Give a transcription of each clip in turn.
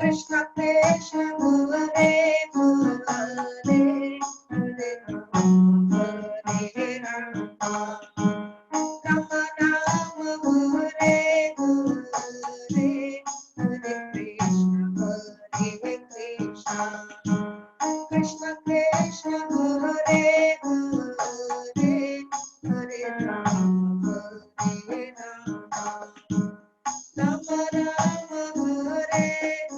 Krishna Krishna Hare Hare Hare Rama Hare Rama Rama Rama Hare Hare Hare Krishna Hare Krishna Krishna Krishna Hare Hare Hare Rama Hare Rama Rama Rama Hare Hare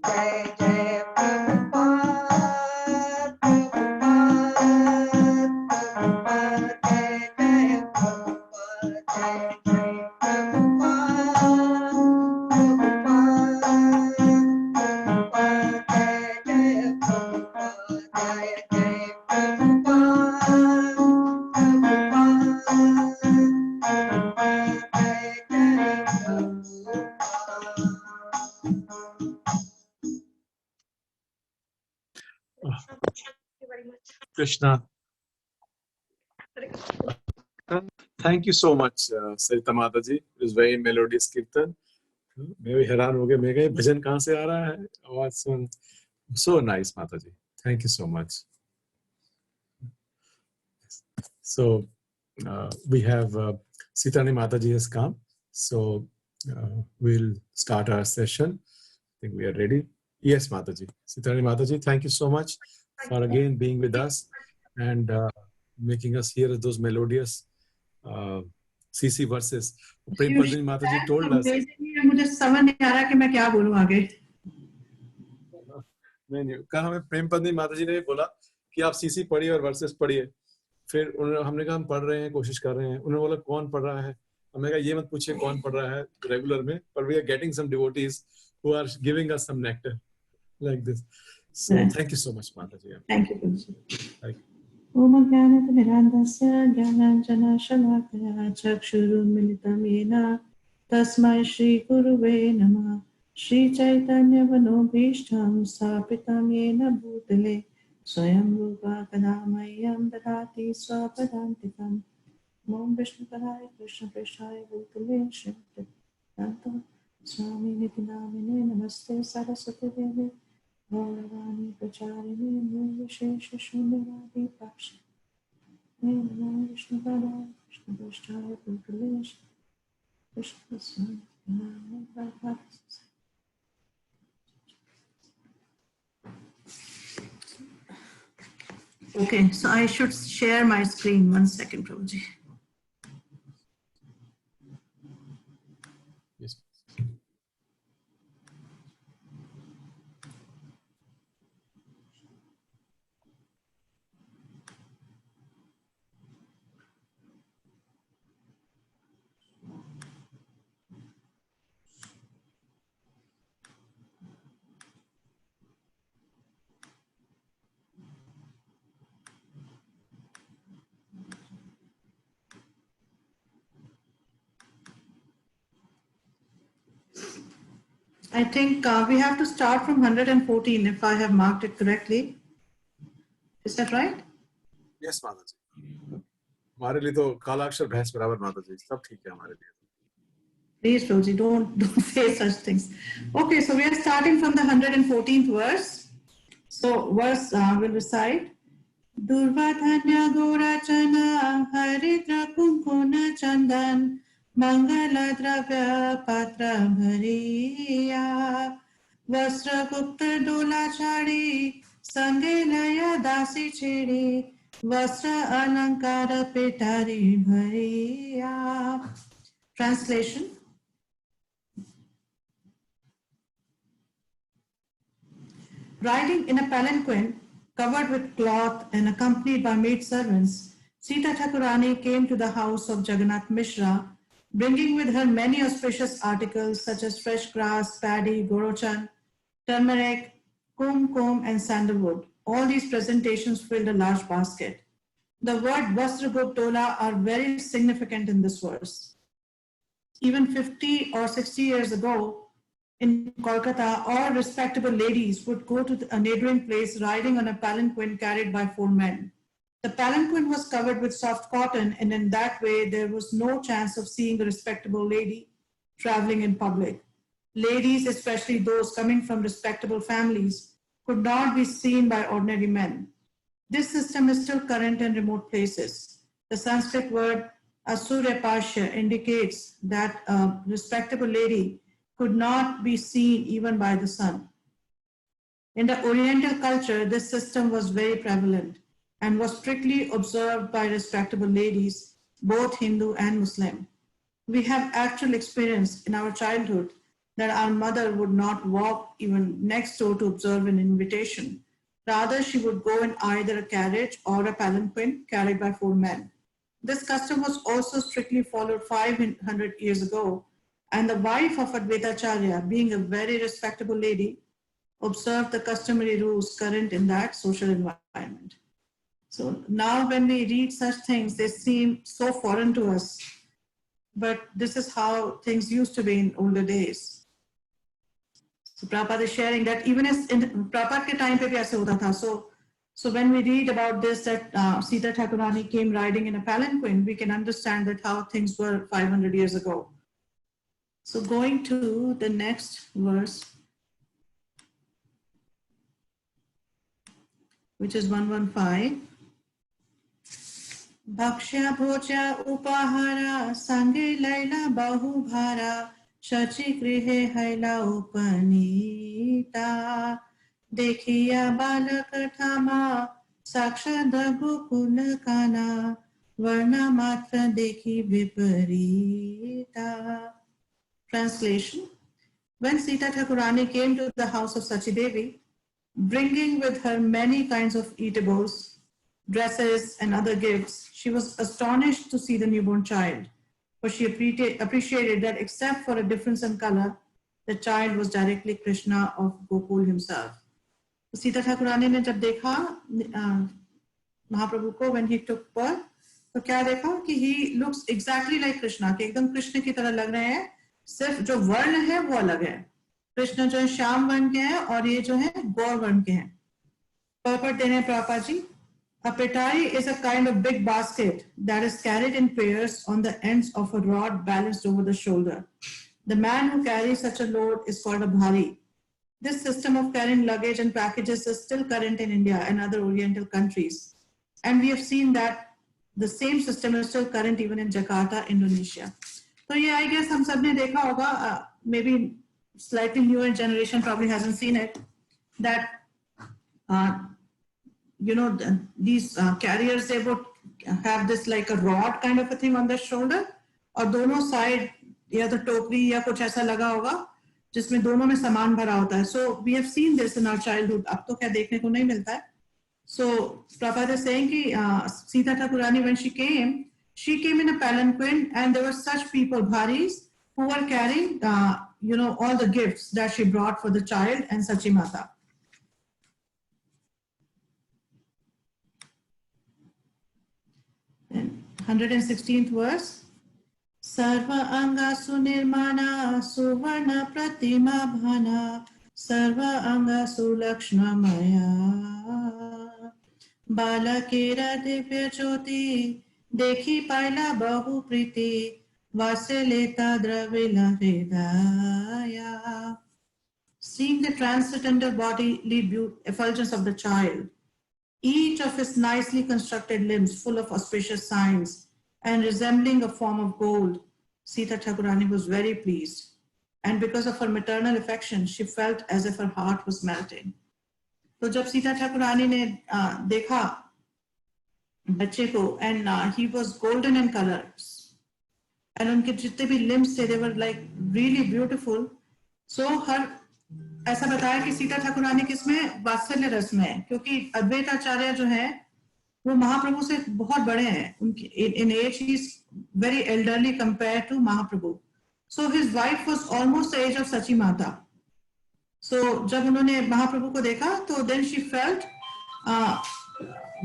Jai Jai Prabhupada Prabhupada Jai Jai Prabhupada Jai Jai Prabhupada Prabhupada Jai Jai Prabhupada Jai Jai Krishna. Thank you so much, Sarita Mataji. It was very melodious kirtan. मैं भी हैरान हो गया, मैं कहा भजन कहाँ से आ रहा है, आवाज सुन. So nice, Mataji. Thank you so much. So we have Sitarani Mataji has come. So we'll start our session. I think we are ready. Yes, Mataji. Sitarani Mataji, thank you so much for again being with us and making us hear those melodious CC verses. Prem Padini Mataji told us. मुझे समझ नहीं आ रहा कि मैं क्या बोलूं आगे. नहीं, कल हमें प्रेम पद्मिनी माताजी ने बोला कि आप सीसी पढ़िए और वर्सेस पढ़िए. फिर हमने कहा हम पढ़ रहे हैं, कोशिश कर रहे हैं. उन्होंने बोला कौन पढ़ रहा है. हमने कहा ये मत पूछिए कौन पढ़ रहा है रेगुलर में, पर we are getting some devotees who are giving us some nectar like this. So thank you so much, Mataji. Thank you. Thank you. Om Jnanatimirandasya Jnananjana Shalakaya Chakshurunmilitam Yena Tasmai Shri Guruve Namah Shri Chaitanya Manobhishtam Sthapitam Yena Bhutale Swayam Rupa Kadamayam Dadati Swapadantikam Om Vishnu Padaya Krishna Preshaya Bhutale Shri Tanto Swami Nitinamine Namaste Saraswati Devi Gauravani Pracharini Nirvishesha Shunyavadi Paksha Namo Vishnu Padaya Krishna Preshaya Bhutale Shri Krishna Swami Namo Bhagavata. Okay, so I should share my screen. 1 second, Prabhuji. Yes. I think we have to start from 114 if I have marked it correctly. Is that right? Yes, Mataji. हमारे लिए तो कालाक्षर भैंस बराबर माताजी, सब ठीक है हमारे लिए. Please, Prabhuji, don't say such things. Okay, so we are starting from the 114th verse. So verse will recite. Durvadhanya Gorachana Haridra Kunkuna Chandan Mangala Dravya Patra Bhariya Vasra Gupta Dola Chari Sangelaya Dasi Chiri Vasra Alankara Petari Bhariya. Translation. Riding in a palanquin covered with cloth and accompanied by maid servants, Sita Thakurani came to the house of Jagannath Mishra, bringing with her many auspicious articles such as fresh grass, paddy, gorochan, turmeric, kumkum, and sandalwood. All these presentations filled a large basket. The word Vasragup Tola are very significant in this verse. Even 50 or 60 years ago, in Kolkata, all respectable ladies would go to a neighboring place riding on a palanquin carried by 4 men. The palanquin was covered with soft cotton, and in that way, there was no chance of seeing a respectable lady traveling in public. Ladies, especially those coming from respectable families, could not be seen by ordinary men. This system is still current in remote places. The Sanskrit word asurya indicates that a respectable lady could not be seen even by the sun. In the Oriental culture, this system was very prevalent and was strictly observed by respectable ladies, both Hindu and Muslim. We have actual experience in our childhood that our mother would not walk even next door to observe an invitation. Rather, she would go in either a carriage or a palanquin carried by 4 men. This custom was also strictly followed 500 years ago, and the wife of Advaitacharya, being a very respectable lady, observed the customary rules current in that social environment. So now when we read such things, they seem so foreign to us, but this is how things used to be in older days. So Prabhupada is sharing that even as in Prabhupada ke time pe bhi aise hota tha. So when we read about this, that Sita Thakurani came riding in a palanquin, we can understand that how things were 500 years ago. So going to the next verse, which is 115. Bhakshya bhoja upahara sange laila bahu bhara shachi grihe haila upanita dekhiya balak thama sakshad gokul kana varna matra dekhi viparita. Translation. When Sita Thakurani came to the house of Sachi Devi, bringing with her many kinds of eatables, dresses, and other gifts, she was astonished to see the newborn child, for she appreciated that except for a difference in color, the child was directly Krishna of Gokul himself. Sita Thakurani ने जब देखा महाप्रभु को when he took birth, तो क्या देखा कि he looks exactly like Krishna, कि एकदम कृष्ण की तरह लग रहे हैं, सिर्फ जो वर्ण है वो अलग है. कृष्ण जो है श्याम वर्ण के हैं और ये जो है गौर वर्ण के हैं. Purport देने Prabhupada ji. A petai is a kind of big basket that is carried in pairs on the ends of a rod balanced over the shoulder. The man who carries such a load is called a bhari. This system of carrying luggage and packages is still current in India and other Oriental countries. And we have seen that the same system is still current even in Jakarta, Indonesia. So yeah, I guess हम सब ने देखा होगा, maybe slightly newer generation probably hasn't seen it, that you know, these carriers, they would have this like a rod kind of a thing on their shoulder, और दोनों side या तो टोकरी या कुछ ऐसा लगा होगा जिसमें दोनों में सामान भरा होता है. So we have seen this in our childhood. अब तो क्या देखने को नहीं मिलता है. So Prabhupada is saying कि Sita Thakurani, when she came in a palanquin, and there were such people, bharis, who were carrying you know, all the gifts that she brought for the child and Sachi Mata. And 116th verse. Sarva anga sunirmana suvarna pratima bhana sarva anga sulakshma maya balakera divya jyoti dekhi paila bahu priti vaseleta dravila hridaya. Seeing the transcendental bodily effulgence of the child, each of his nicely constructed limbs full of auspicious signs and resembling a form of gold, Sita Thakurani was very pleased. And because of her maternal affection, she felt as if her heart was melting. So जब Sita Thakurani ने देखा बच्चे को, and he was golden in colors, and उनके जितने भी limbs थे, they were like really beautiful. So her ऐसा बताया कि सीता ठाकुरानी किसमें वात्सल्य रस में है, क्योंकि अद्वैत आचार्य जो है वो महाप्रभु से बहुत बड़े हैं. उनकी in age he is very elderly compared to Mahaprabhu. So his wife was almost the age of Sachi Mata. So जब उन्होंने महाप्रभु को देखा तो then she felt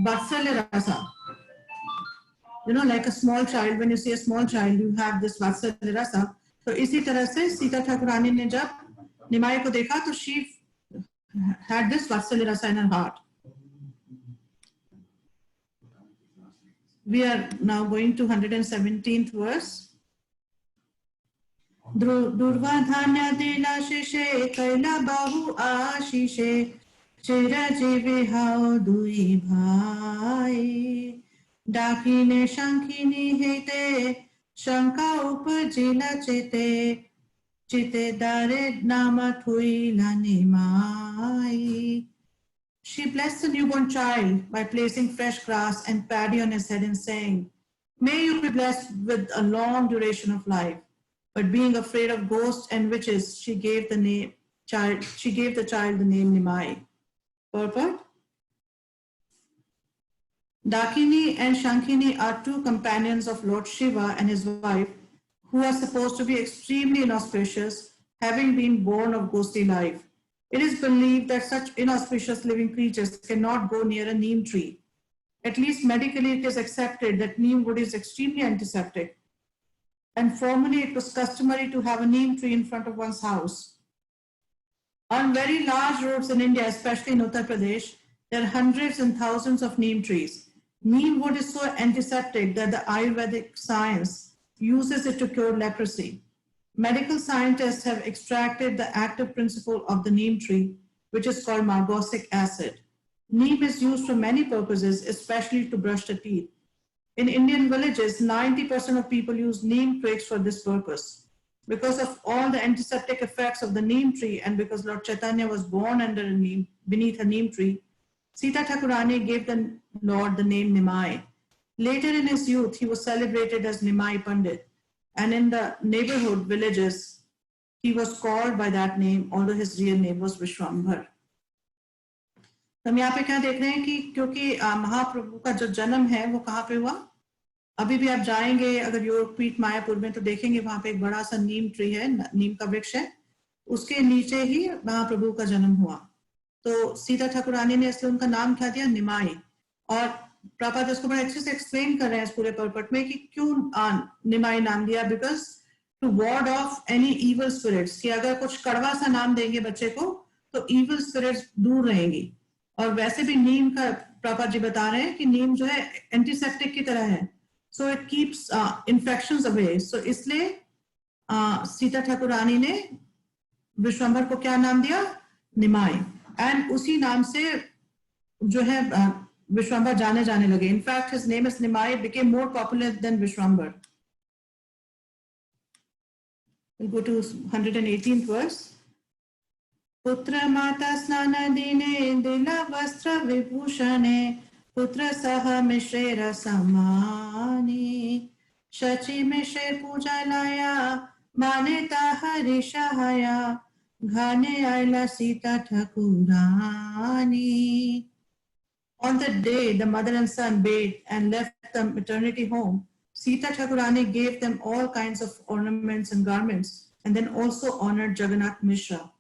वात्सल्य रसा. You know, like a small child, when you see a small child, you have this वात्सल्य रसा. तो इसी तरह से सीता ठाकुरानी ने जब निमाई को देखा तो she had this वात्सल्य रसा in her heart. We are now going to 117th verse. Durvadhanya dila shishe kaila bahu ashishe chirajivi hao dui bhai dakine shankini hete shanka upajila chite chite dare nama thuila nimai. She blessed the newborn child by placing fresh grass and paddy on his head and saying, "May you be blessed with a long duration of life." But being afraid of ghosts and witches, she gave the child the name Nimai. Purport: Dakini and Shankini are two companions of Lord Shiva and his wife, who are supposed to be extremely inauspicious, having been born of ghostly life. It is believed that such inauspicious living creatures cannot go near a neem tree. At least medically, it is accepted that neem wood is extremely antiseptic. And formerly, it was customary to have a neem tree in front of one's house. On very large roads in India, especially in Uttar Pradesh, there are hundreds and thousands of neem trees. Neem wood is so antiseptic that the Ayurvedic science uses it to cure leprosy. Medical scientists have extracted the active principle of the neem tree, which is called margosic acid. Neem is used for many purposes, especially to brush the teeth. In Indian villages, 90% of people use neem twigs for this purpose. Because of all the antiseptic effects of the neem tree and because Lord Chaitanya was born beneath a neem tree, Sita Thakurani gave the Lord the name Nimai. Later in his youth, he was celebrated as Nimai Pandit. And in the neighborhood villages, he was called by that name, although his real name was Vishwambhar. तो हम यहाँ पे क्या देख रहे हैं कि क्योंकि महाप्रभु का जो जन्म है वो कहाँ पे हुआ? अभी भी आप जाएंगे अगर योगपीठ मायापुर में तो देखेंगे वहां पे एक बड़ा सा नीम ट्री है, नीम का वृक्ष है, उसके नीचे ही महाप्रभु का जन्म हुआ. तो सीता ठाकुरानी ने इसलिए उनका नाम क्या दिया? निमाई. और प्रभुपाद इसको बड़े अच्छे से एक्सप्लेन कर रहे हैं इस पूरे पर्पट में कि क्यों निमाई नाम दिया. Because to ward off any evil spirits, कि अगर कुछ कड़वा सा नाम देंगे बच्चे को तो इविल स्पिरिट्स दूर रहेंगी. और वैसे भी नीम का प्रभुपाद जी बता रहे हैं कि नीम जो है एंटीसेप्टिक की तरह है, so it keeps infections away. So इसलिए सीता ठाकुरानी ने विश्वम्भर को क्या नाम दिया? निमाई. एंड उसी नाम से जो है विश्वम्भर जाने लगे. In fact, his name is Nimai became more popular than Vishwambar. We'll go to 118th verse. पुत्र माता स्नान दीने दिला वस्त्र विभूषणे पुत्र सह मिश्रेर समानी शची मिश्रे पूजा लाया मानेता हरि सहाया घाने आयला Sita Thakurani. On the day the mother and son bathed and left the maternity home, Sita Thakurani gave them all kinds of ornaments and garments and then also honored Jagannath Mishra.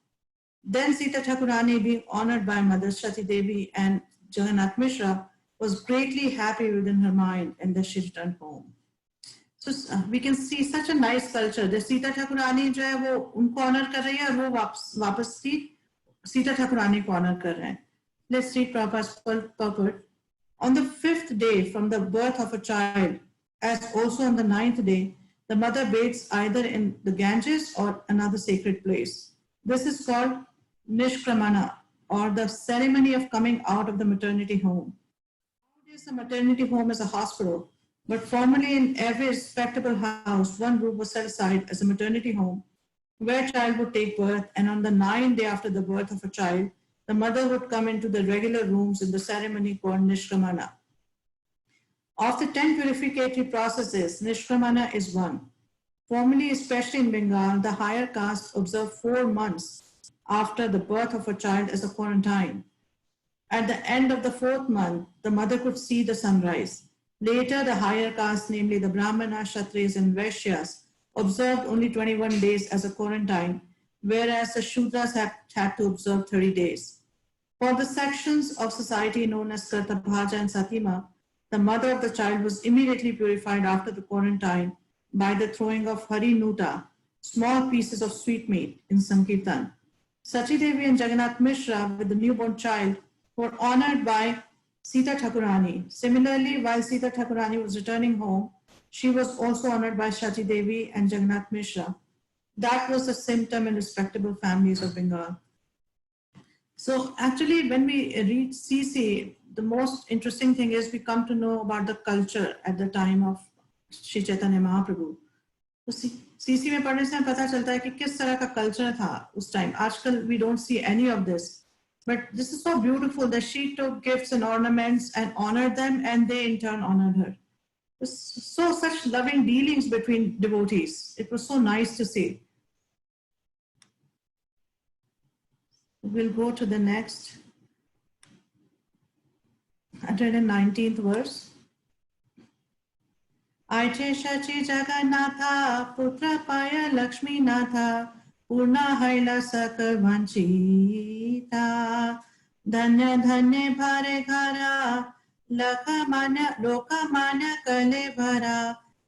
Then Sita Thakurani, being honored by Mother Sati Devi and Jagannath Mishra, was greatly happy within her mind, and then she returned home. So we can see such a nice culture. The Sita Thakurani जो है वो उनको honor कर रही है और वो वापस Sita Thakurani को honor कर रहे हैं. Let's read Prabhupada's purport. On the 5th day from the birth of a child, as also on the 9th day, the mother bathes either in the Ganges or another sacred place. This is called Nishkramana, or the ceremony of coming out of the maternity home. Nowadays, the maternity home is a hospital, but formerly in every respectable house, one room was set aside as a maternity home where a child would take birth, and on the 9th day after the birth of a child, the mother would come into the regular rooms in the ceremony called Nishkramana. Of the 10 purificatory processes, Nishkramana is one. Formerly, especially in Bengal, the higher caste observed 4 months after the birth of a child as a quarantine. At the end of the 4th month, the mother could see the sunrise. Later, the higher caste, namely the Brahmanas, Kshatriyas, and Vaishyas, observed only 21 days as a quarantine, whereas the Shudras had to observe 30 days. For the sections of society known as Kartabhaja and Satima, the mother of the child was immediately purified after the quarantine by the throwing of Hari Nuta, small pieces of sweetmeat, in Sankirtan. Sachi Devi and Jagannath Mishra with the newborn child were honored by Sita Thakurani. Similarly, while Sita Thakurani was returning home, she was also honored by Shachi Devi and Jagannath Mishra. That was a symptom in respectable families of Bengal. So actually, when we read CC, the most interesting thing is we come to know about the culture at the time of Shri Chaitanya Mahaprabhu. तो CC में पढ़ने से पता चलता है कि किस तरह का कल्चर था उस टाइम. आजकल we don't see any of this. But this is so beautiful that she took gifts and ornaments and honored them, and they in turn honored her. So such loving dealings between devotees. It was so nice to see. We'll go to the next 119th verse. Aiche Shachi Jagannatha Putra Paya Lakshmi Natha Purna Haila Sakar Vanchita Dhanya Dhanya Bhare Ghara Loka Manya Kale Bhara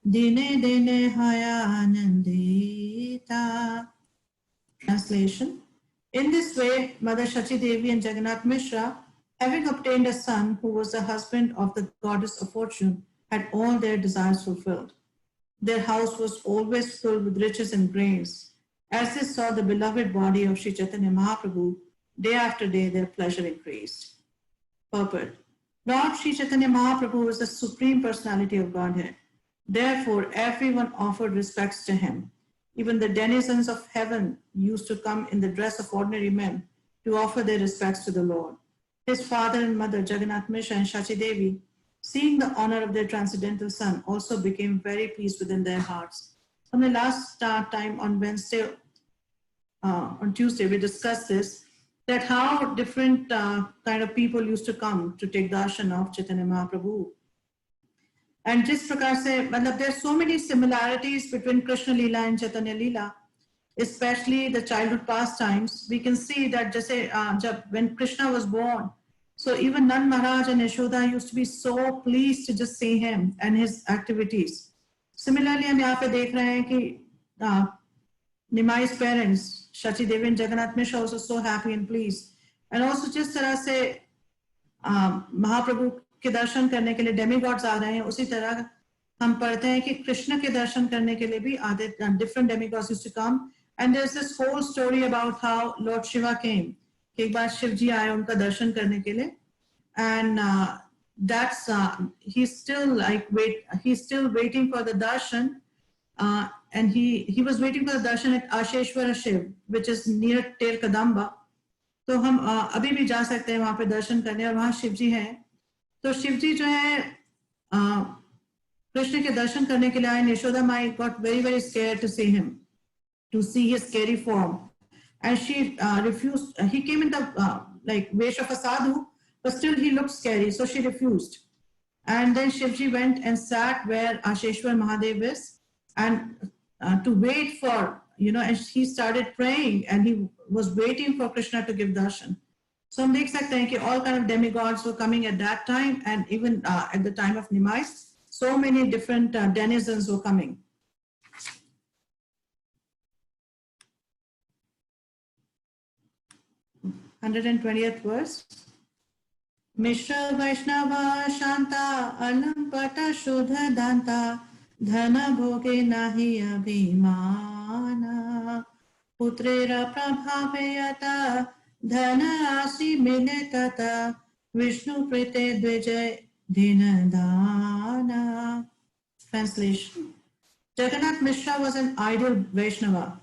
Dine Dine Haya Anandita. Translation. In this way, Mother Shachi Devi and Jagannath Mishra, having obtained a son who was the husband of the goddess of fortune, had all their desires fulfilled. Their house was always filled with riches and grains. As they saw the beloved body of Sri Chaitanya Mahaprabhu, day after day their pleasure increased. Purport. Lord Sri Chaitanya Mahaprabhu was the supreme personality of Godhead. Therefore, everyone offered respects to him. Even the denizens of heaven used to come in the dress of ordinary men to offer their respects to the Lord. His father and mother, Jagannath Mishra and Shachi Devi, seeing the honor of their transcendental son, also became very pleased within their hearts. On the last time on Tuesday, we discussed this, that how different kind of people used to come to take darshan of Chaitanya Mahaprabhu. And जिस प्रकार से मतलब there are so many similarities between Krishna Leela and Chaitanya Leela, especially the childhood pastimes. We can see that जैसे when Krishna was born, so even Nand Maharaj and Yashoda used to be so pleased to just see him and his activities. Similarly, हम यहाँ पे देख रहे हैं कि Nimai's parents, Shachi Devi and Jagannath Mishra, also so happy and pleased. And also जिस तरह से महाप्रभु के दर्शन करने के लिए डेमीगॉड्स आ रहे हैं, उसी तरह हम पढ़ते हैं कि कृष्ण के दर्शन करने के लिए भी आते, different demigods used to come. And there's this whole story about how Lord Shiva came. कि एक बार शिव जी आए उनका दर्शन करने के लिए, and that's he's still waiting for the darshan, and he was waiting for the darshan at Asheshwara Shiv, which is near Ter Kadamba. तो हम अभी भी जा सकते हैं वहां पे दर्शन करने, और वहां शिव जी हैं. तो शिव जी जो है कृष्ण के दर्शन करने के लिए आए. यशोदा माई got very scared to see him, to see his scary form, and she refused. He came in the like vesh of a sadhu, but still he looked scary, so she refused. And then Shivji went and sat where Asheshwar Mahadev is, and to wait for, and he started praying, and he was waiting for Krishna to give darshan. So हम देख सकते हैं कि all kind of demigods were coming at that time, and even at the time of Nimai, so many different denizens were coming. th verse. Mishra Vaishnava Shanta Alampata Shuddha Danta Dhana Bhoge Nahi Abhimana Putrera Prabhavayata Dhana Asi Miletata Vishnu Prite Dvijay Dinadana. Translation. Jagannath Mishra was an ideal Vaishnava.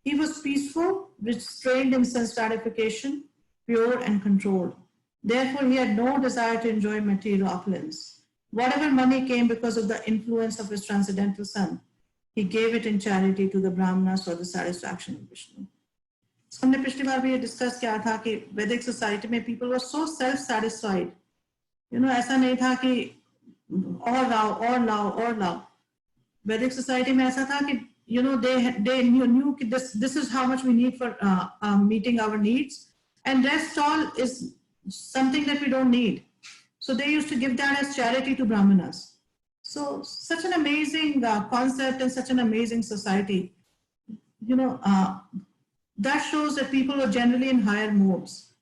He was peaceful, restrained in sense gratification, pure and controlled. Therefore, he had no desire to enjoy material opulence. Whatever money came because of the influence of his transcendental son, he gave it in charity to the Brahmanas for the satisfaction of Vishnu. So, हमने पिछली बार भी ये discuss किया था कि वैदिक society में people were so self-satisfied. ऐसा नहीं था कि और लाओ. वैदिक सोसाइटी में ऐसा था कि they knew this is how much we need for meeting our needs, and rest all is something that we don't need. So they used to give that as charity to Brahmanas. So such an amazing concept and such an amazing society. That shows that people were generally in higher modes.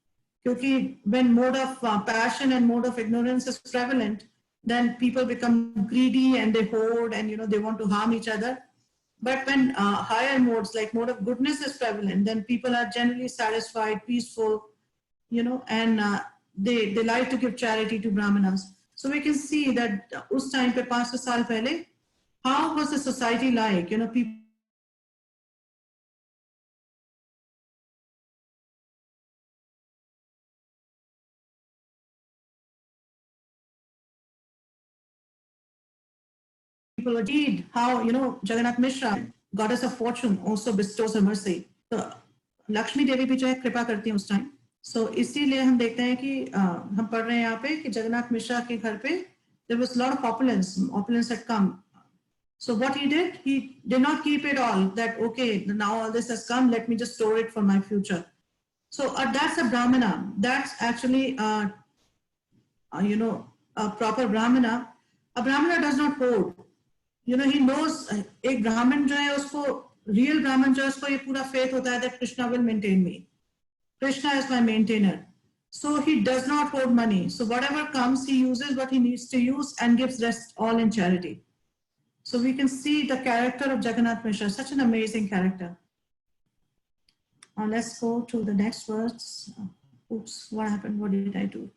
Because when mode of passion and mode of ignorance is prevalent, then people become greedy and they hoard and they want to harm each other. But when higher modes like mode of goodness is prevalent, then people are generally satisfied, peaceful, and they like to give charity to Brahmanas. So we can see that us time pe 500 saal pehle, how was the society like? People indeed how Jagannath Mishra, goddess of fortune, also bestows her mercy. So Lakshmi Devi भी जो है कृपा करती हैं उस time. So इसीलिए हम देखते हैं कि हम पढ़ रहे हैं यहाँ पे कि जगन्नाथ मिश्रा के घर पे there was a lot of opulence had come. So what he did not keep it all, that okay, now all this has come, let me just store it for my future. So that's a Brahmana. That's actually a proper Brahmana. A Brahmana does not hoard. He knows एक Brahmin जो है उसको real Brahmin जो है उसको ये पूरा faith होता है that Krishna will maintain me. Krishna is my maintainer. So he does not hoard money. So whatever comes, he uses what he needs to use and gives rest all in charity. So we can see the character of Jagannath Mishra, such an amazing character. Let's go to the next verse. Oops, what happened? What did I do?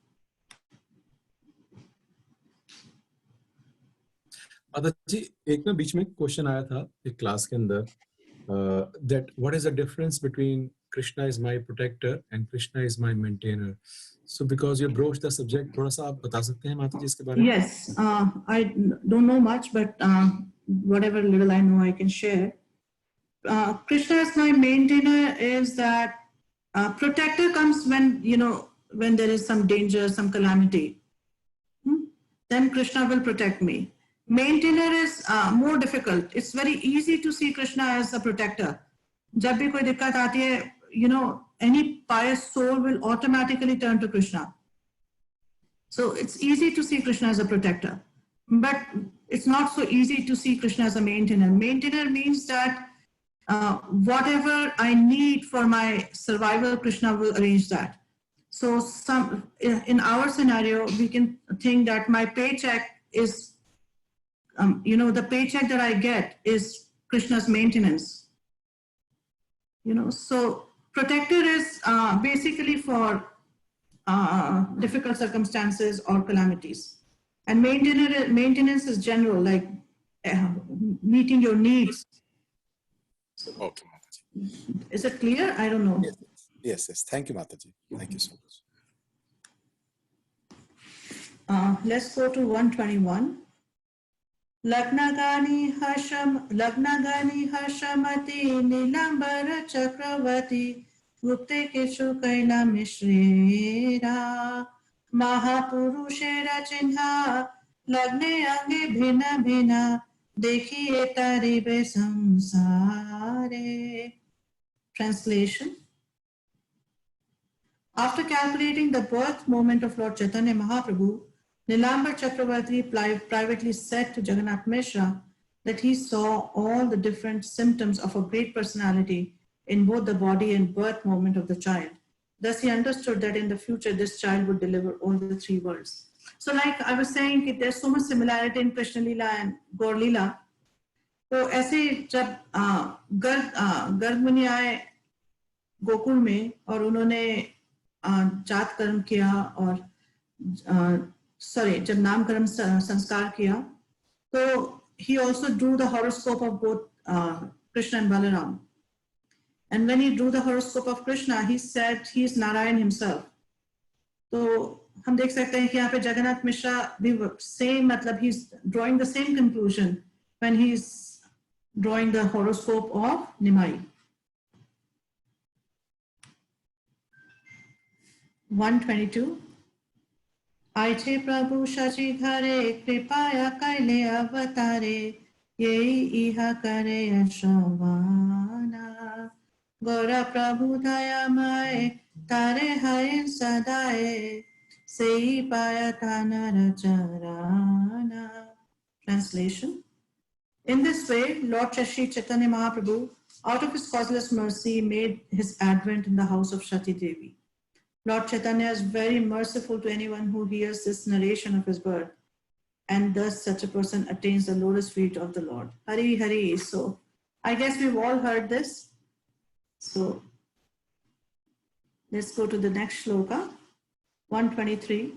जी एक ना बीच में question आया था एक class के अंदर that what is the difference between Krishna is my protector and Krishna is my maintainer. So because you broached the subject, थोड़ा सा आप बता सकते हैं माता जी इसके बारे में? Yes, I don't know much, but whatever little I know, I can share. Krishna as my maintainer is that protector comes when when there is some danger, some calamity. Then Krishna will protect me. Maintainer is more difficult. It's very easy to see Krishna as a protector. जब भी कोई दिक्कत आती है, any pious soul will automatically turn to Krishna. So it's easy to see Krishna as a protector, but it's not so easy to see Krishna as a maintainer. Maintainer means that whatever I need for my survival, Krishna will arrange that. So in our scenario, we can think that my paycheck is, the paycheck that I get is Krishna's maintenance. So protector is basically for difficult circumstances or calamities. And maintenance is general, like meeting your needs. So, Okay, Mataji. Is it clear? I don't know. Yes. Thank you, Mataji. Thank you so much. Let's go to 121. Lagnagani Hashamati Nilambara Chakravati Gupte Keshu Kaila Mishrera Mahapurushera Chinha Lagne Ange Bhina Bhina Dekhiye Taribe Samsare. Translation. After calculating the birth moment of Lord Chaitanya Mahaprabhu, Nilambar Chakravarti privately said to Jagannath Mishra that he saw all the different symptoms of a great personality in both the body and birth moment of the child. Thus he understood that in the future this child would deliver all the three worlds. So like I was saying, there's so much similarity in Krishna Leela and Gaur Leela. So ऐसे जब गर्ग मुनि आए गोकुल में और उन्होंने जात कर्म किया और जब नामकरण संस्कार किया, तो he also drew the horoscope of both Krishna and Balaram. And when he drew the horoscope of Krishna, he said he is Narayan himself. तो हम देख सकते हैं कि यहाँ पे जगन्नाथ मिश्रा भी same, मतलब he's drawing the same conclusion when he's drawing the horoscope of Nimai. 122. Aiche Prabhu Shachi Dhare Kripaya Kaile Avatare Yei Iha Kare Ashravana Gora Prabhu Dayamae Tare Hain Sadae Sei Paya Tanara Charana. Translation. In this way, Lord Shashi Chaitanya Mahaprabhu, out of his causeless mercy, made his advent in the house of Shati Devi. Lord Chaitanya is very merciful to anyone who hears this narration of his birth, and thus such a person attains the lotus feet of the Lord. Hari Hari. So I guess we've all heard this. So let's go to the next shloka, 123.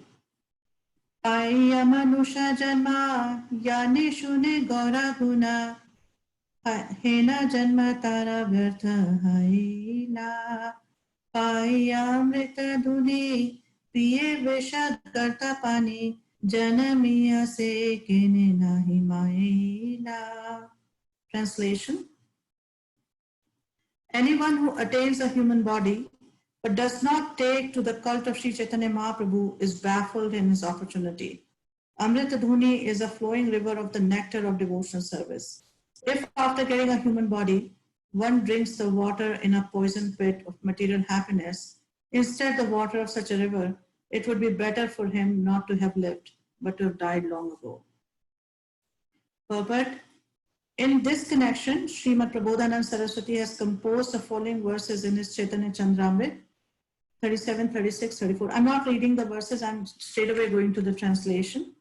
Aya manusha janma yane shune gaura guna hena janma tara vyartha haila Paya amrita dhuni piye vishad karta pani janamiya se kene nahi maila. Translation: anyone who attains a human body but does not take to the cult of Sri Chaitanya Mahaprabhu is baffled in his opportunity. Amrita Dhuni is a flowing river of the nectar of devotional service. If after getting a human body, one drinks the water in a poison pit of material happiness, instead the water of such a river, it would be better for him not to have lived, but to have died long ago. Purport: in this connection, Srimad Prabodhanand Saraswati has composed the following verses in his Chaitanya Chandramrit, 37, 36, 34. I'm not reading the verses, I'm straight away going to the translation.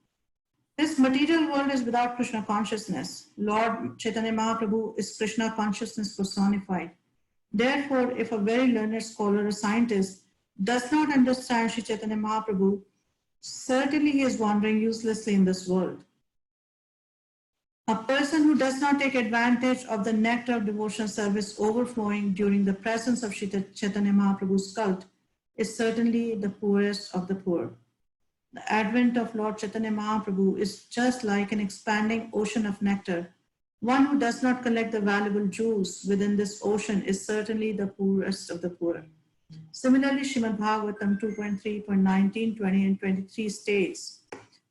This material world is without Krishna consciousness. Lord Chaitanya Mahaprabhu is Krishna consciousness personified. Therefore, if a very learned scholar or scientist does not understand Sri Chaitanya Mahaprabhu, certainly he is wandering uselessly in this world. A person who does not take advantage of the nectar of devotional service overflowing during the presence of Sri Chaitanya Mahaprabhu's cult is certainly the poorest of the poor. The advent of Lord Chaitanya Mahaprabhu is just like an expanding ocean of nectar. One who does not collect the valuable jewels within this ocean is certainly the poorest of the poor. Similarly, Srimad Bhagavatam 2.3.19, 20 and 23 states,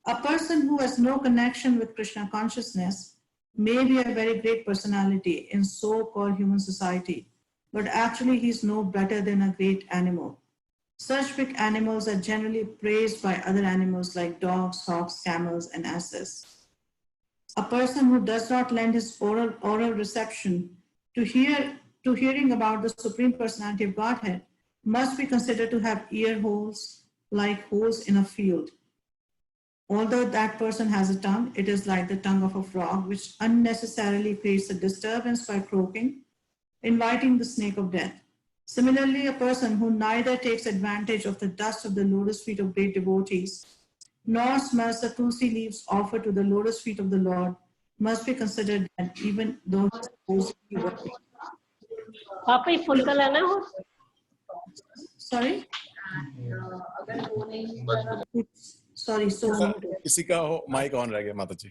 a person who has no connection with Krishna consciousness may be a very great personality in so-called human society, but actually he is no better than a great animal. Such big animals are generally praised by other animals like dogs, hawks, camels, and asses. A person who does not lend his oral reception to hearing about the Supreme Personality of Godhead must be considered to have ear holes like holes in a field. Although that person has a tongue, it is like the tongue of a frog, which unnecessarily creates a disturbance by croaking, inviting the snake of death. Similarly, a person who neither takes advantage of the dust of the lotus feet of great devotees, nor smells the tulsi leaves offered to the lotus feet of the Lord, must be considered dead, even though he is supposed to be worthy. Papi, full color na ho? Sorry? Sorry, so किसी का mic on रह गया माता जी.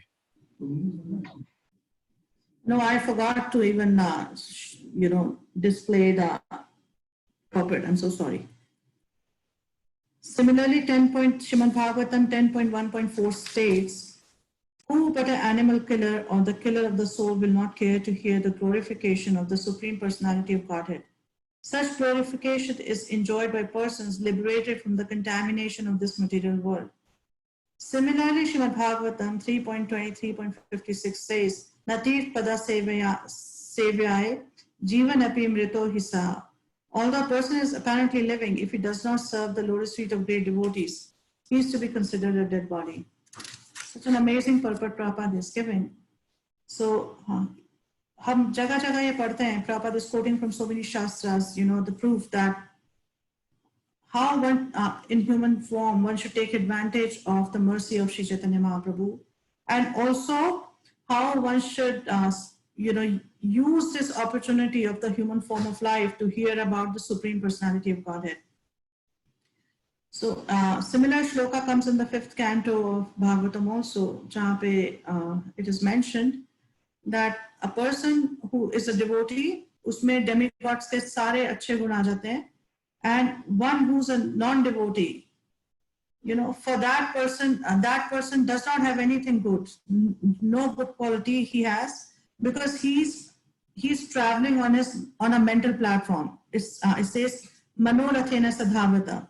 no, I forgot to even display the puppet. I'm so sorry. Similarly, Srimad Bhagavatam 10.1.4 states, who but an animal killer or the killer of the soul will not care to hear the glorification of the Supreme Personality of Godhead. Such glorification is enjoyed by persons liberated from the contamination of this material world. Similarly, Srimad Bhagavatam 3.23.56 says, Natir pada sevyaye jivan api mrito hisa. Although a person is apparently living, if he does not serve the lotus feet of great devotees, he is to be considered a dead body. Such an amazing purport Prabhupada is giving. So, हम जगह जगह ये पढ़ते हैं, Prabhupada is quoting from so many shastras, the proof that how one in human form one should take advantage of the mercy of Sri Chaitanya Mahaprabhu, and also how one should use this opportunity of the human form of life to hear about the Supreme Personality of Godhead. So similar shloka comes in the 5th canto of Bhagavatam also, jahan pe it is mentioned that a person who is a devotee, usme demigods ke sare अच्छे गुण आ जाते हैं, and one who's a non-devotee, for that person does not have anything good, no good quality he has, because he's traveling on a mental platform. It says manorathena sadhavata,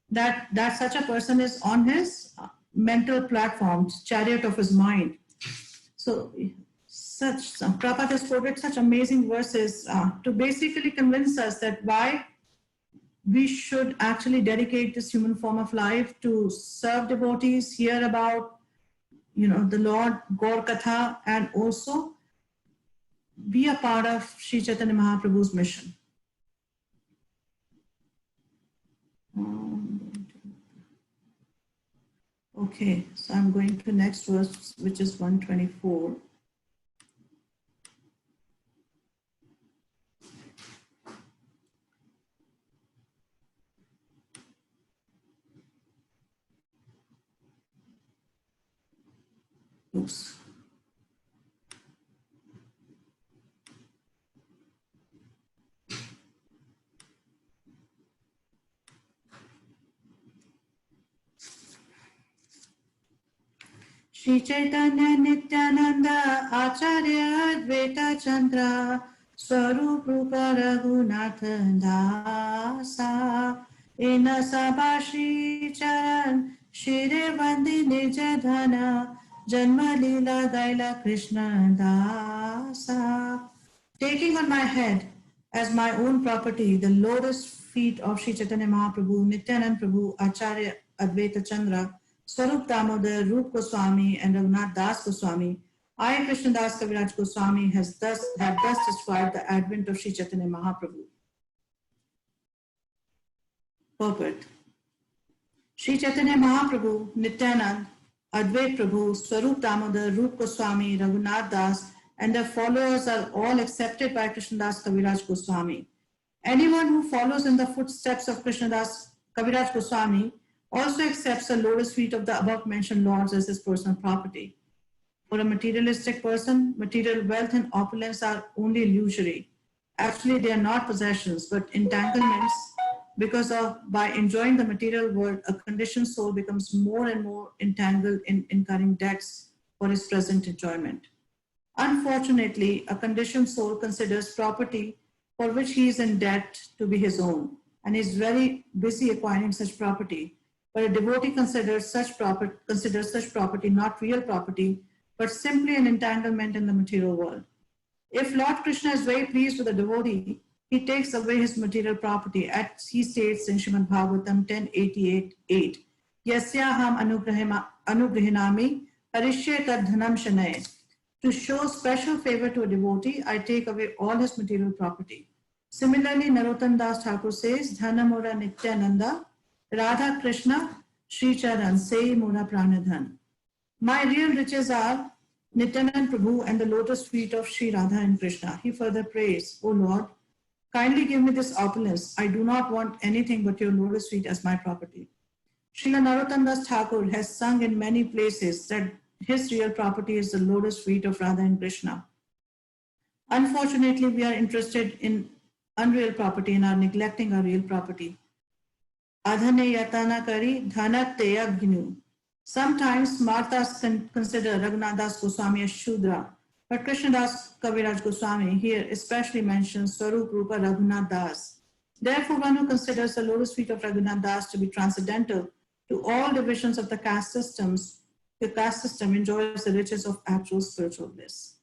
that such a person is on his mental platform, chariot of his mind. So Prabhupada has quoted such amazing verses to basically convince us that why we should actually dedicate this human form of life to serve devotees, hear about, the Lord Gaur Katha, and also be a part of Sri Chaitanya Mahaprabhu's mission. Okay, so I'm going to next verse, which is 124. Oops. Shri Chaitanya Nityananda Acharya Advaita Chandra Swarup Rupa Raghunatha Dasa Ina Sabha Shri Charan Shire Vandi Nija Dhana Janma Leela Daila Krishna Dasa. Taking on my head as my own property the lotus feet of Shri Chaitanya Mahaprabhu, Nityanand Prabhu, Acharya Advaita Chandra, Swarup Damodar, Rup Goswami, and Raghunath Das Goswami, I, Krishna Das Kaviraj Goswami, have thus described the advent of Sri Chaitanya Mahaprabhu. Purport. Sri Chaitanya Mahaprabhu, Nityanand, Advait Prabhu, Swarup Damodar, Rup Goswami, Raghunath Das, and their followers are all accepted by Krishna Das Kaviraj Goswami. Anyone who follows in the footsteps of Krishna Das Kaviraj Goswami also accepts the lotus feet of the above mentioned lords as his personal property. For a materialistic person, material wealth and opulence are only illusory. Actually, they are not possessions, but entanglements, because by enjoying the material world, a conditioned soul becomes more and more entangled in incurring debts for his present enjoyment. Unfortunately, a conditioned soul considers property for which he is in debt to be his own, and is very busy acquiring such property. But a devotee considers such property not real property, but simply an entanglement in the material world. If Lord Krishna is very pleased with a devotee, he takes away his material property, as he states in Srimad Bhagavatam 10:88:8. Yasyaham anugrahinami harishye tad dhanam shanay. To show special favor to a devotee, I take away all his material property. Similarly, Narottam Das Thakur says, Dhana Mora Nityananda, Radha Krishna, Sri Charan, say Mora Pranadhan. My real riches are Nityanand Prabhu and the lotus feet of Sri Radha and Krishna. He further prays, O Lord, kindly give me this opulence. I do not want anything but your lotus feet as my property. Srila Narottam Das Thakur has sung in many places that his real property is the lotus feet of Radha and Krishna. Unfortunately, we are interested in unreal property and are neglecting our real property. Adhane yatana kari dhanat teyagnu. Sometimes Martas consider Raghunath Das Goswami as Shudra, but Krishna Das Kaviraj Goswami here especially mentions Swarup Rupa Raghunath Das. Therefore, one who considers the lotus feet of Raghunath Das to be transcendental to all divisions of the caste system enjoys the riches of actual spiritual bliss.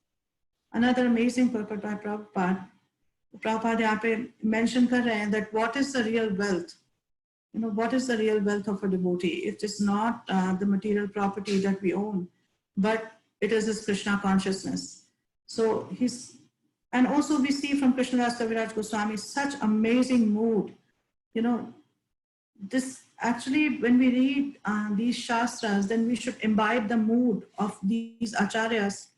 Another amazing purport by Prabhupada यहाँ पे mention कर रहे हैं that what is the real wealth? What is the real wealth of a devotee? It is not the material property that we own, but it is his Krishna consciousness. So and also we see from Krishna Das Kaviraj Goswami such amazing mood. This actually, when we read these shastras, then we should imbibe the mood of these acharyas,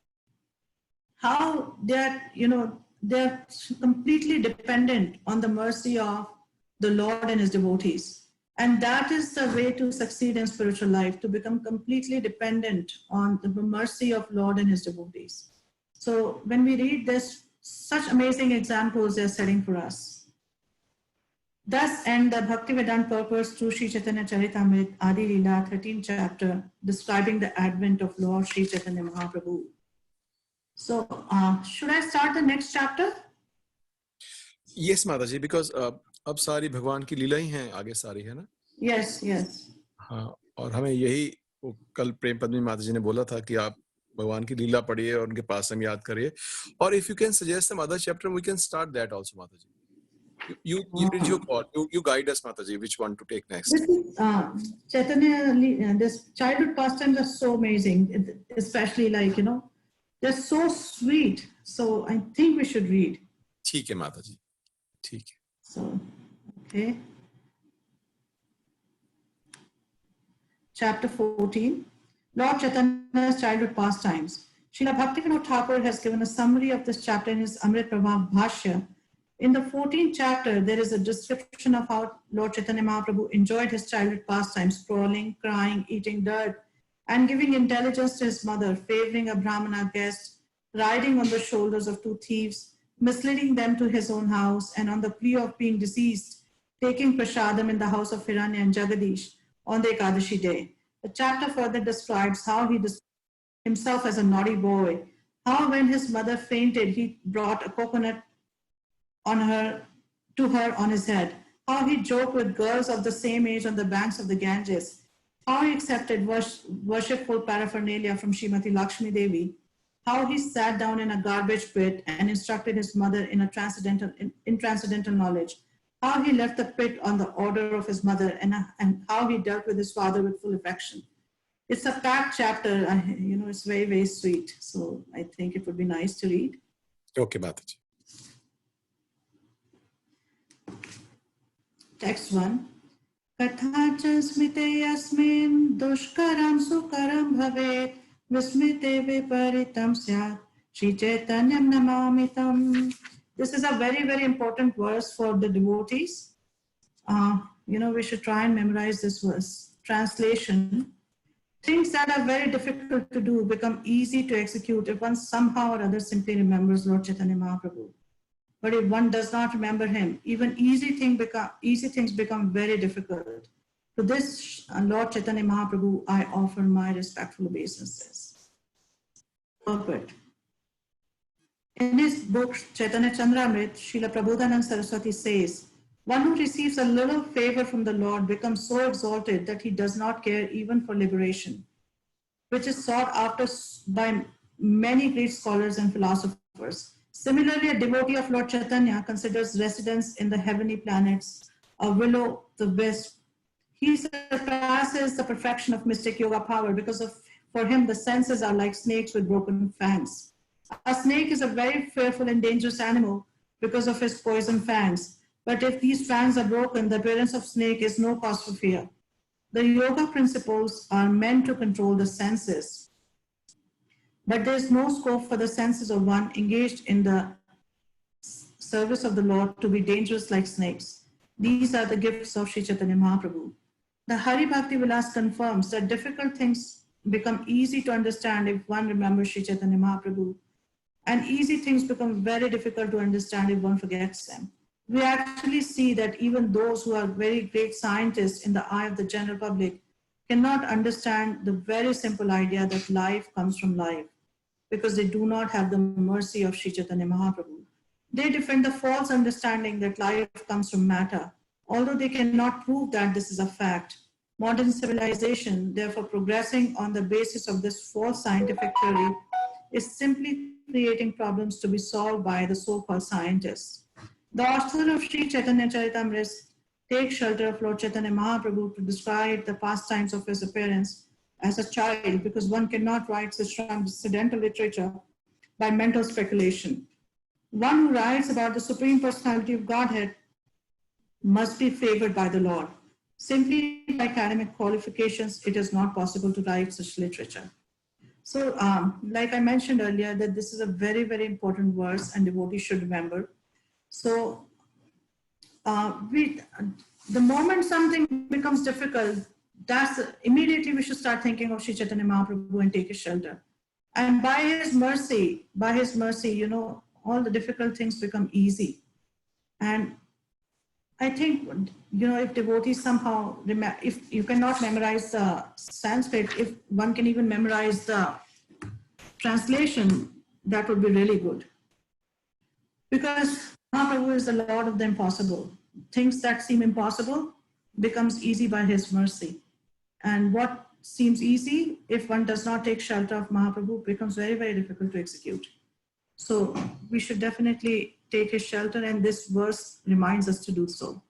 how they're completely dependent on the mercy of the Lord and his devotees. And that is the way to succeed in spiritual life, to become completely dependent on the mercy of Lord and his devotees. So when we read this, such amazing examples they're setting for us. Thus end the Bhaktivedanta purpose through Sri Chaitanya Charitamrita Adi Leela 13th chapter, describing the advent of Lord Sri Chaitanya Mahaprabhu. So should I start the next chapter? Yes, Mataji, because अब सारी भगवान की लीला ही हैं, आगे सारी है ना? Yes, yes. हाँ, और हमें यही कल प्रेम पद्मी माता जी ने बोला था कि आप भगवान की लीला पढ़िए और उनके पास हम याद करिए. और if you can suggest some other chapter, we can start that also, Mataji. You did your call. You guide us, Mataji, which one to take next. This is, Chaitanya, this childhood pastimes are so amazing, especially like, you know, they're so sweet. So I think we should read. ठीक है माताजी, ठीक है. So, okay. Chapter 14, Lord Chaitanya's childhood pastimes. Srila Bhaktivinoda Thakur has given a summary of this chapter in his Amrit Prabha Bhashya. In the 14th chapter, there is a description of how Lord Chaitanya Mahaprabhu enjoyed his childhood pastimes, crawling, crying, eating dirt, and giving intelligence to his mother, favoring a Brahmana guest, riding on the shoulders of two thieves, misleading them to his own house, and on the plea of being deceased, taking prasadam in the house of Hiranya and Jagadish on the Ekadashi day. The chapter further describes how he described himself as a naughty boy, how when his mother fainted, he brought a coconut to her on his head, how he joked with girls of the same age on the banks of the Ganges, how he accepted worshipful paraphernalia from Srimati Lakshmi Devi, how he sat down in a garbage pit and instructed his mother in transcendental knowledge, how he left the pit on the order of his mother, and how he dealt with his father with full affection. It's a packed chapter, you know, it's very, very sweet. So I think it would be nice to read. Okay, Mataji. Text 1. Kathacha smite yasmin dushkaram sukaram bhavet vismite viparitam syat Shri Chaitanyam namamitam. This is a very, very important verse for the devotees. You know, we should try and memorize this verse. Translation. Things that are very difficult to do become easy to execute if one somehow or other simply remembers Lord Chaitanya Mahaprabhu. But if one does not remember him, even easy things become very difficult. To this Lord Chaitanya Mahaprabhu, I offer my respectful obeisances. Purport. In his book Chaitanya Chandramrit, Srila Prabodhanand Saraswati says, one who receives a little favor from the Lord becomes so exalted that he does not care even for liberation, which is sought after by many great scholars and philosophers. Similarly, a devotee of Lord Chaitanya considers residence in the heavenly planets a willow, the wisp. He surpasses the perfection of mystic yoga power because for him the senses are like snakes with broken fangs. A snake is a very fearful and dangerous animal because of his poison fangs. But if these fangs are broken, the appearance of snake is no cause for fear. The yoga principles are meant to control the senses. But there is no scope for the senses of one engaged in the service of the Lord to be dangerous like snakes. These are the gifts of Sri Chaitanya Mahaprabhu. The Hari Bhakti Vilas confirms that difficult things become easy to understand if one remembers Sri Chaitanya Mahaprabhu, and easy things become very difficult to understand if one forgets them. We actually see that even those who are very great scientists in the eye of the general public cannot understand the very simple idea that life comes from life, because they do not have the mercy of Sri Chaitanya Mahaprabhu. They defend the false understanding that life comes from matter, although they cannot prove that this is a fact. Modern civilization, therefore, progressing on the basis of this false scientific theory, is simply creating problems to be solved by the so-called scientists. The author of Sri Chaitanya Charitamrita takes shelter of Lord Chaitanya Mahaprabhu to describe the pastimes of his appearance as a child, because one cannot write such transcendental literature by mental speculation. One who writes about the Supreme Personality of Godhead must be favored by the Lord. Simply by academic qualifications, it is not possible to write such literature. So, like I mentioned earlier, that this is a very, very important verse and devotees should remember. So, the moment something becomes difficult, immediately we should start thinking of Sri Chaitanya Mahaprabhu and take his shelter. And by his mercy, you know, all the difficult things become easy. And I think, you know, if devotees somehow, if you cannot memorize the Sanskrit, if one can even memorize the translation, that would be really good. Because Mahaprabhu is the Lord of the impossible. Things that seem impossible becomes easy by his mercy. And what seems easy, if one does not take shelter of Mahaprabhu, becomes very, very difficult to execute. So we should definitely take his shelter, and this verse reminds us to do so.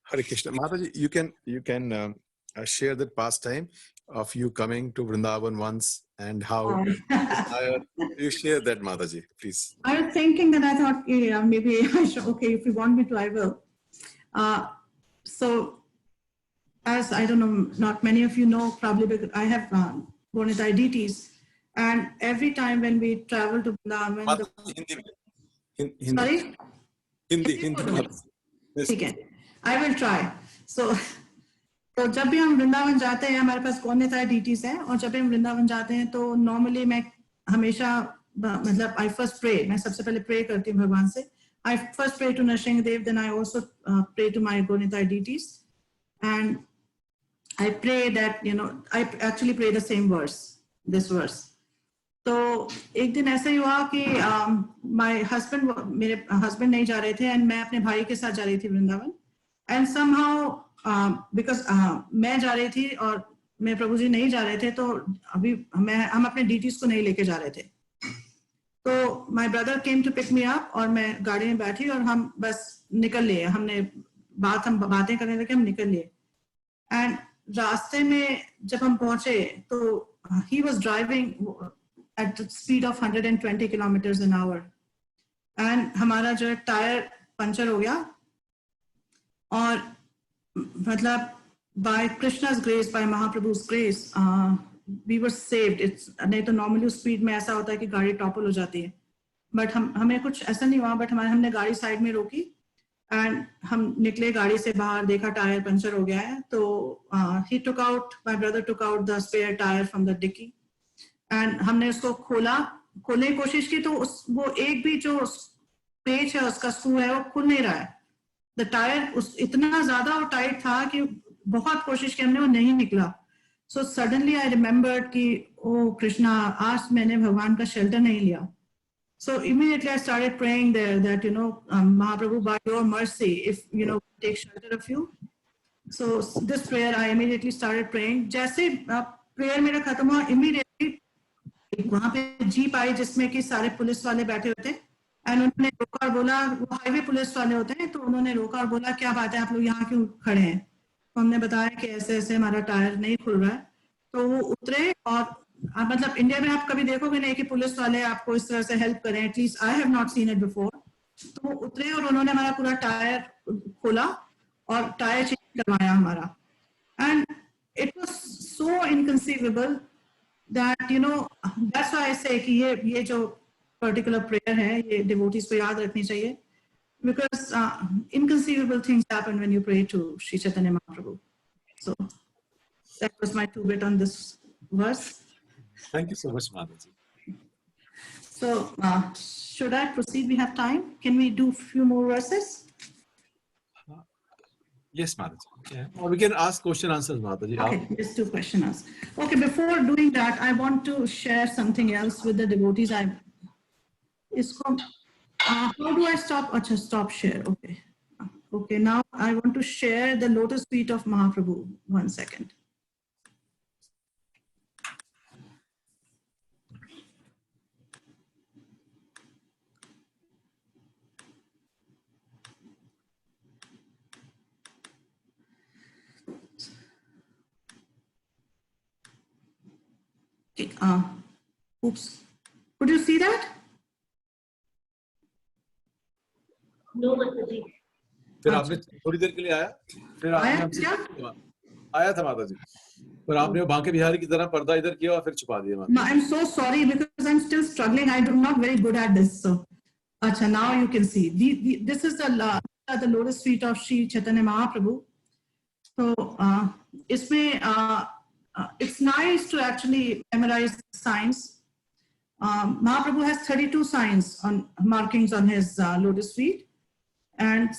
Hare Krishna. Mataji, you can share that pastime of you coming to Vrindavan once and how you share that, Mataji, please. I was thinking that I thought, yeah, maybe I should, okay, if you want me to, I will. So, as I don't know, not many of you know, probably because I have Gonita deities, and every time when we travel to Vrindavan, sorry? Hindi. Yes. Okay, I will try. So जब भी हम वृंदावन जाते हैं हमारे पास गौनिता deities हैं और जब भी हम वृंदावन जाते हैं तो नॉर्मली मैं हमेशा मतलब I first pray, मैं सबसे पहले pray करती हूँ भगवान से. I first pray to Nrsimhadev, then I also pray to my Gonita deities, and I pray that, you know, I actually pray the same verse, this verse. तो एक दिन ऐसा ही हुआ कि my husband, मेरे husband नहीं जा रहे थे and मैं अपने भाई के साथ जा रही थी वृंदावन, and somehow because मैं जा रही थी और मेरे प्रभु जी नहीं जा रहे थे तो अभी हम अपने डीटीज को नहीं लेके जा रहे थे. तो my brother came to pick me up और मैं गाड़ी में बैठी और हम बस निकल लिए. हम बातें करने लगे, हम निकल लिए. And रास्ते में जब हम पहुंचे तो he was driving at the speed of 120 kilometers an hour, and हमारा जो टायर पंचर हो गया और मतलब by Krishna's grace, by Mahaprabhu's grace, we were saved. It's नहीं तो normally उस speed में ऐसा होता है कि गाड़ी टॉपल हो जाती है, but हमें कुछ ऐसा नहीं हुआ. but हमने गाड़ी साइड में रोकी and हम निकले गाड़ी से बाहर, देखा टायर पंचर हो गया है. तो he took out, my brother took out the spare tire from the dicky, and हमने उसको खोलने की कोशिश की तो वो एक भी जो पेच है उसका स्क्रू है वो खुल नहीं रहा है. The tire इतना ज्यादा वो टाइट था कि बहुत कोशिश की हमने, वो नहीं निकला. So suddenly I remembered कि ओ कृष्णा, आज मैंने भगवान का शेल्टर नहीं लिया. So immediately I started praying there that, you know, Mahaprabhu, by your mercy, if, you know, take shelter of you. So this prayer I immediately started praying. जैसे prayer मेरा खत्म हुआ, immediately वहाँ पे जीप आई जिसमें कि सारे पुलिस वाले बैठे होते हैं, एंड उन्होंने रोका और बोला, वो हाईवे पुलिस वाले होते हैं, तो उन्होंने रोका और बोला क्या बात है आप लोग यहाँ क्यों खड़े हैं. तो हमने बताया कि ऐसे ऐसे हमारा टायर नहीं खुल रहा है. तो वो उतरे और मतलब इंडिया में आप कभी देखोगे नहीं कि पुलिस वाले आपको इस तरह से हेल्प करें. At least I have not seen it before. तो वो उतरे और उन्होंने हमारा पूरा टायर खोला और टायर चेंज करवाया हमारा. And it was so inconceivable that, you know, that's why I say कि ये जो particular prayer है ये devotees को याद रखनी चाहिए, because inconceivable things happen when you pray to Sri Chaitanya Mahaprabhu. So that was my 2 bit on this verse. Thank you so much, Mataji. So should I proceed? We have time. Can we do a few more verses? Yes, Mataji. Yeah. Or we can ask question answers, Mataji. Okay, just 2 questions. Okay, before doing that, I want to share something else with the devotees. How do I stop? Achha, stop share. Okay. Okay, now I want to share the lotus feet of Mahaprabhu. 1 second. Okay, oops. Could you see that? No, Mataji. फिर आपने थोड़ी देर के लिए आया, फिर आपने आया था माताजी, पर आपने बांके बिहारी की तरह पर्दा इधर किया और फिर छुपा दिया माताजी. No, I'm so sorry because I'm still struggling. I'm not very good at this. So, acha, now you can see. This is the lotus feet of Sri Chaitanya Mahaprabhu. So, इसमें it's nice to actually memorize signs. Mahaprabhu has 32 signs on markings on his lotus feet, and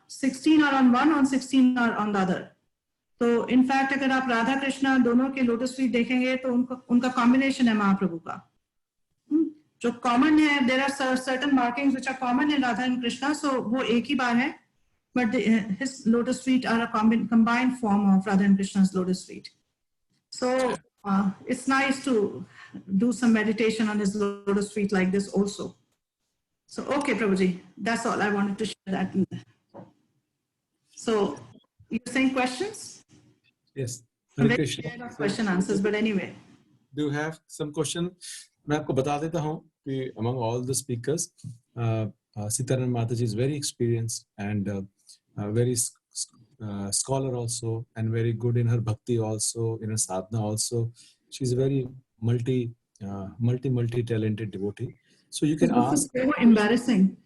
16 are on one, and 16 are on the other. So in fact, अगर आप राधा कृष्णा दोनों के lotus feet देखेंगे तो उनका combination है महाप्रभु का. जो common है, there are certain markings which are common in Radha and Krishna, so वो एक ही बार है, but his lotus feet are a combined form of Radha and Krishna's lotus feet. So it's nice to do some meditation on his lotus feet like this also. So, okay, Prabhuji, that's all. I wanted to share that. So, you're saying questions? Yes. I'm Hare very Krishna. scared of question answers, but anyway. Do you have some question? मैं आपको बता देता हूँ कि among all the speakers, Sitaram Mataji is very experienced and very scholar also, and very good in her bhakti also, in her sadhana also. She's a very multi talented devotee. So you can ask. So embarrassing.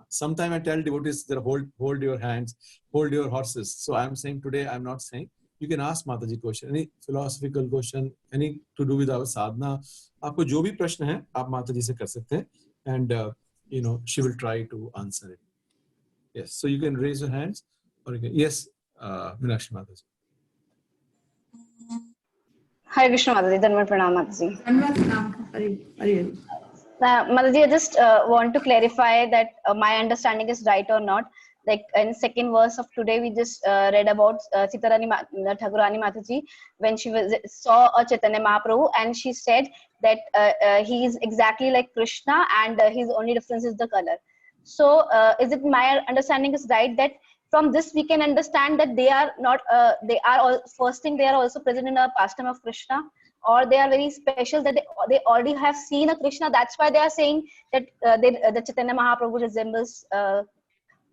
Sometimes I tell devotees that hold your hands, hold your horses. So I'm saying today, I'm not saying. You can ask Mataji question, any philosophical question, any to do with our sadhana. आपको जो भी प्रश्न है, आप माताजी से कर सकते हैं, and she will try to answer it. Yes, so you can raise your hands, or you can, yes, Meenakshi Mataji. Hare Krishna Mataji, Dhanwad Pranam Mataji. Dhanwad Pranam. Mataji, I just want to clarify that my understanding is right or not. Like in second verse of today, we just read about Sitarani Thakurani Mataji when she saw a Chaitanya Mahaprabhu, and she said that he is exactly like Krishna, and his only difference is the color. So, is it my understanding is right that from this we can understand that they are not first thing, they are also present in a pastime of Krishna, or they are very special that they already have seen a Krishna. That's why they are saying that the Chaitanya Mahaprabhu resembles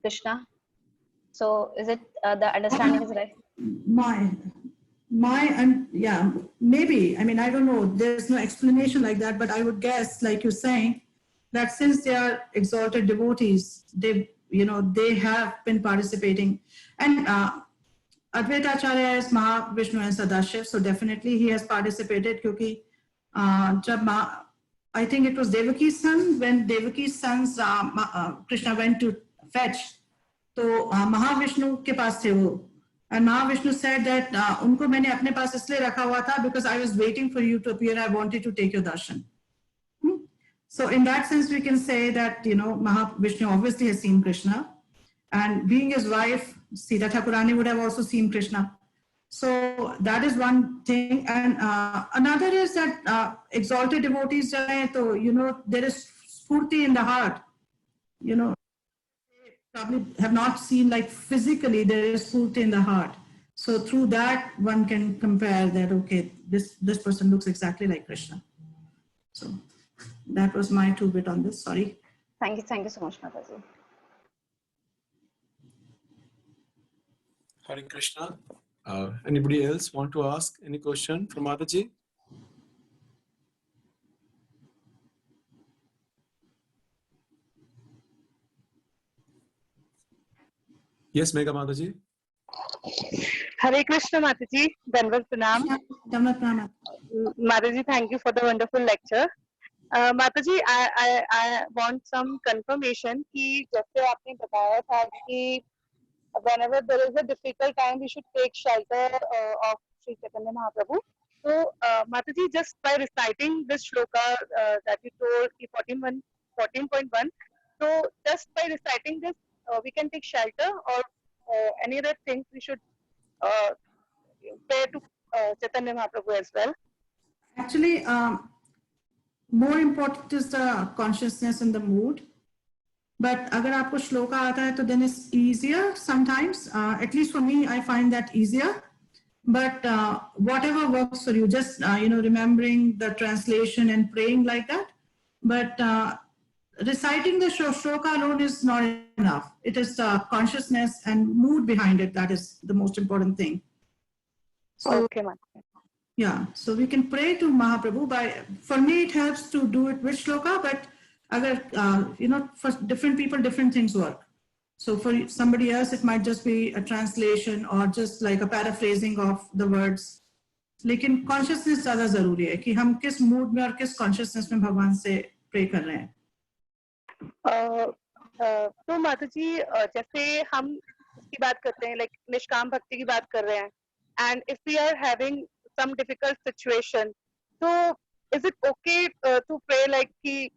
Krishna. So is it the understanding is right? Yeah, maybe. I mean, I don't know. There's no explanation like that, but I would guess, like you're saying, that since they are exalted devotees, they have been participating. And Advaita Acharya is Mahavishnu and Sadashiv, so definitely he has participated. Because I think it was Devaki's son, when Devaki's sons Krishna went to fetch. तो महाविष्णु के पास थे वो, and Mahavishnu said that उनको मैंने अपने पास इसलिए रखा हुआ था because I was waiting for you to appear. I wanted to take your darshan. So in that sense, we can say that Mahavishnu obviously has seen Krishna, and being his wife, Sita Thakurani would have also seen Krishna. So that is one thing, and another is that exalted devotees, there is spurti in the heart. Probably have not seen like physically there is spurti in the heart. So through that one can compare that, okay, this person looks exactly like Krishna. So that was my 2 bit on this. Sorry. Thank you so much, Mataji. Hare Krishna. Anybody else want to ask any question from Mataji? Yes, Megha Mataji. Hare Krishna Mataji, Dhanwad Pranam. Dhanwad Pranam. Mataji, thank you for the wonderful lecture. Mataji, I want some confirmation कि जैसे आपने बताया था कि whenever there is a difficult time, we should take shelter of Sri Chaitanya Mahaprabhu. So, Mataji, just by reciting this shloka that you told, 14.1, so just by reciting this, we can take shelter, or any other things we should pray to Chaitanya Mahaprabhu as well? Actually, more important is the consciousness and the mood. But agar aapko shloka aata hai, to then it's easier sometimes. At least for me, I find that easier. But whatever works for you, just remembering the translation and praying like that. But reciting the shloka alone is not enough. It is the consciousness and mood behind it that is the most important thing. So, okay, yeah, so we can pray to Mahaprabhu. For me, it helps to do it with shloka, but for different people, different things work. So for somebody else, it might just be a translation or just like a paraphrasing of the words. लेकिन consciousness ज़्यादा ज़रूरी है कि हम किस mood में और किस consciousness में भगवान से pray कर रहे हैं. तो माताजी, जैसे हम इसकी बात करते हैं, like निष्काम भक्ति की बात कर रहे हैं, and if we are having some difficult situation, so is it okay to pray like कि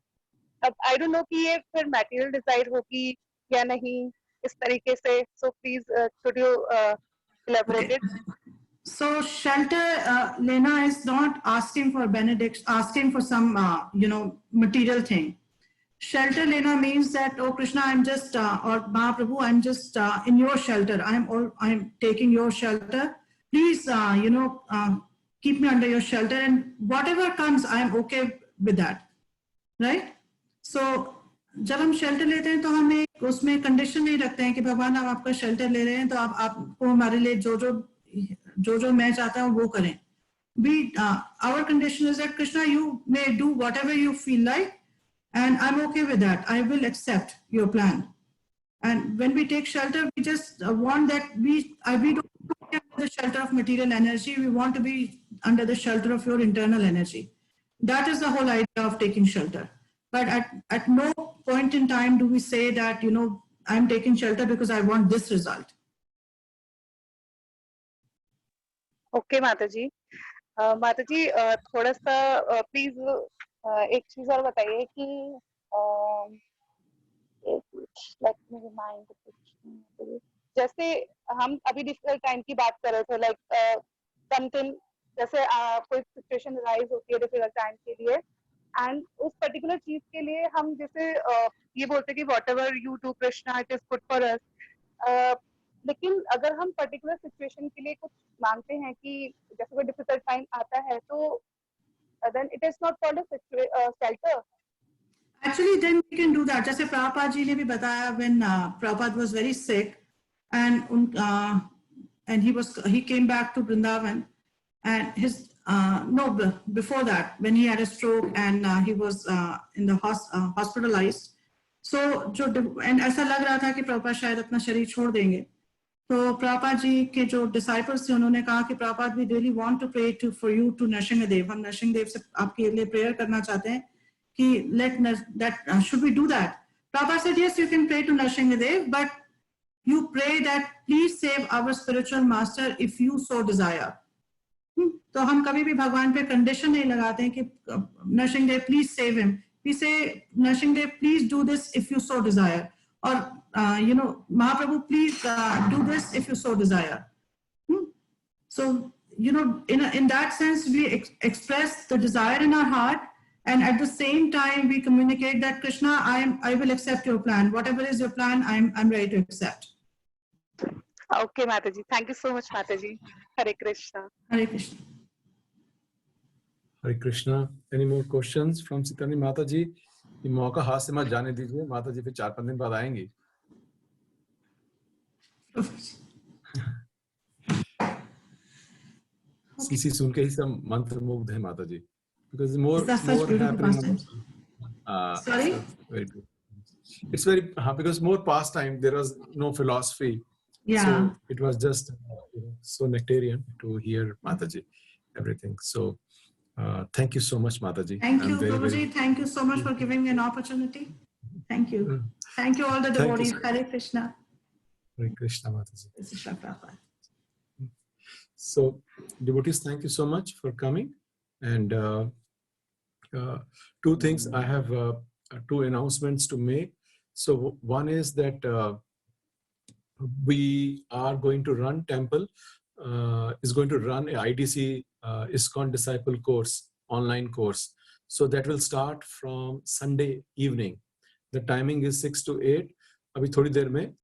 अब I don't know कि ये फिर material desire होगी या नहीं इस तरीके से, so please could you elaborate it? So shelter lena is not asking for benediction, asking for some material thing. shelter lena means that, oh Krishna, I'm just or Mahaprabhu, I'm just in your shelter. I'm taking your shelter. Please, keep me under your shelter, and whatever comes, I'm okay with that, right? So जब हम shelter लेते हैं तो हमें उसमें condition नहीं रखते हैं कि भगवान आप आपका शेल्टर ले रहे हैं तो आप आपको हमारे लिए जो मैं चाहता हूँ वो करें. Our condition is that Krishna, you may do whatever you feel like, and I'm okay with that. I will accept your plan. And when we take shelter, we just want that we don't want to be under the shelter of material energy. We want to be under the shelter of your internal energy. That is the whole idea of taking shelter. But at no point in time do we say that, I'm taking shelter because I want this result. Okay, Mataji. Mataji, थोड़ा सा please एक चीज और बताइए कि let me remind the question. जैसे हम अभी डिफिकल्ट टाइम की बात कर रहे थे, लाइक समथिंग जैसे कोई सिचुएशन राइज होती है डिफिकल्ट टाइम के लिए, एंड उस पर्टिकुलर चीज के लिए हम जैसे ये बोलते हैं कि what ever you do Krishna it is good for us, लेकिन अगर हम पर्टिकुलर सिचुएशन के लिए कुछ मांगते हैं कि जैसे कोई डिफिकल्ट टाइम आता है तो then it is not called a shelter. Actually, then we can do that. जैसे प्रभुपाद जी ने भी बताया, when Prabhupada was very sick and he came back to Vrindavan, and before that, when he had a stroke and he was in the hospitalized. So and ऐसा लग रहा था कि प्रभुपाद शायद अपना शरीर छोड़ देंगे. तो प्रभुपाद जी के जो डिसाइपल्स थे उन्होंने कहा कि Prabhupada, we really want to pray for you to Narasimhadeva. हम नरसिंहदेव से आपके लिए प्रेयर करना चाहते हैं कि should we do that? Prabhupada said, yes, you can pray to Nrsimhadev, but you pray that please save our spiritual master if you so desire. तो हम कभी भी भगवान पे कंडीशन नहीं लगाते हैं कि Narasimhadeva please save him. We say, Nrsimhadev, please do this if you so desire. Or, Mahaprabhu, please do this if you so desire. So, in that sense, we express the desire in our heart, and at the same time, we communicate that Krishna, I will accept your plan. Whatever is your plan, I'm ready to accept. Okay, Mataji. Thank you so much, Mataji. Hare Krishna. Hare Krishna. Hare Krishna. Any more questions from Sitani Mataji? ये मौका हाथ से मत जाने दीजिए, माताजी फिर 4-5 दिन बाद आएंगी. सीसी सुन के ही सब मंत्रमुग्ध है माताजी, because more happening. Sorry? It's very because more pastime, there was no philosophy. Yeah. So it was just so nectarian to hear Mataji, everything. So thank you so much, Mataji. Thank you, Prabhuji. Thank you so much for giving me an opportunity. Thank you. Thank you all the devotees. Hare Krishna. Hare Krishna, Mataji. This is Shri Prabhupada. So devotees, thank you so much for coming. And two things, I have 2 announcements to make. So one is that we are going to run, Temple is going to run a IDC ISKCON Disciple course, online course. So that will start from Sunday evening. The timing is 6 to 8. अभी थोड़ी देर में